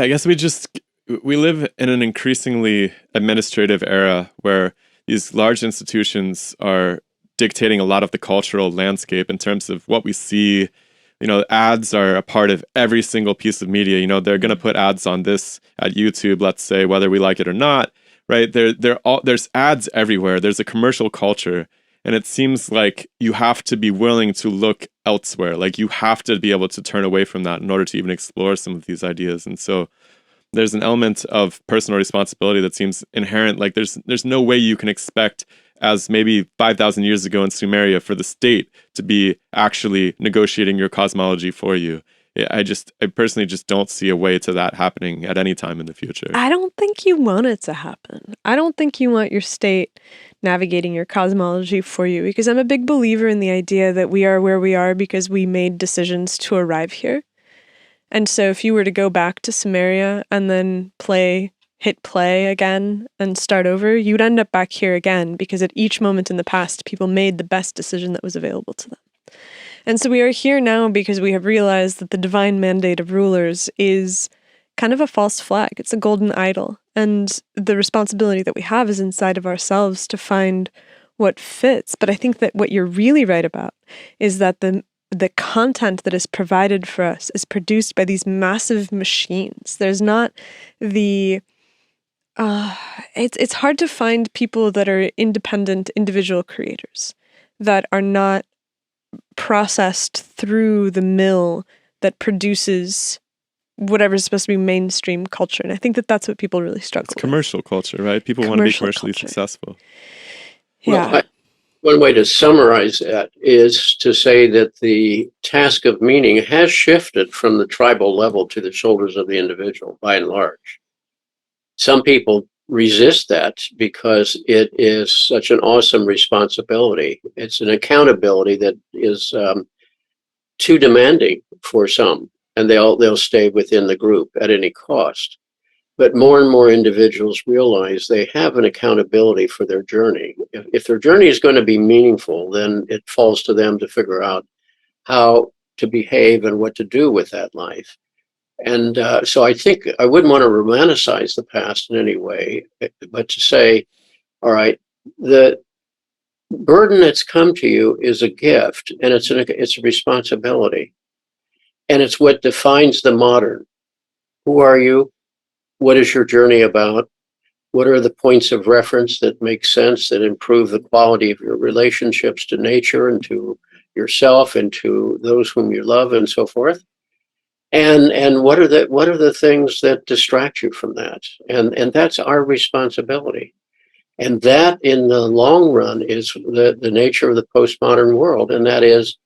I guess we live in an increasingly administrative era where these large institutions are dictating a lot of the cultural landscape in terms of what we see. Ads are a part of every single piece of media. They're going to put ads on this at YouTube, let's say, whether we like it or not, right? There's ads everywhere. There's a commercial culture. And it seems like you have to be willing to look elsewhere. Like you have to be able to turn away from that in order to even explore some of these ideas. And so there's an element of personal responsibility that seems inherent. Like there's no way you can expect, as maybe 5,000 years ago in Sumeria, for the state to be actually negotiating your cosmology for you. I personally just don't see a way to that happening at any time in the future. I don't think you want it to happen. I don't think you want your state navigating your cosmology for you, because I'm a big believer in the idea that we are where we are because we made decisions to arrive here. And so if you were to go back to Sumeria and then hit play again and start over, you'd end up back here again, because at each moment in the past, people made the best decision that was available to them. And so we are here now because we have realized that the divine mandate of rulers is kind of a false flag. It's a golden idol. And the responsibility that we have is inside of ourselves to find what fits. But I think that what you're really right about is that the content that is provided for us is produced by these massive machines. There's not the... it's hard to find people that are independent individual creators that are not processed through the mill that produces whatever's supposed to be mainstream culture. And I think that that's what people really struggle with. It's commercial culture, right? People want to be commercially successful. Yeah. Well, one way to summarize that is to say that the task of meaning has shifted from the tribal level to the shoulders of the individual, by and large. Some people resist that because it is such an awesome responsibility. It's an accountability that is too demanding for some, and they'll stay within the group at any cost. But more and more individuals realize they have an accountability for their journey. If their journey is going to be meaningful, then it falls to them to figure out how to behave and what to do with that life. And so I think I wouldn't want to romanticize the past in any way, but to say, all right, the burden that's come to you is a gift, and it's a responsibility. And it's what defines the modern. Who are you? What is your journey about? What are the points of reference that make sense, that improve the quality of your relationships to nature and to yourself and to those whom you love and so forth? And what are the things that distract you from that? And that's our responsibility. And that, in the long run, is the nature of the postmodern world. And that is,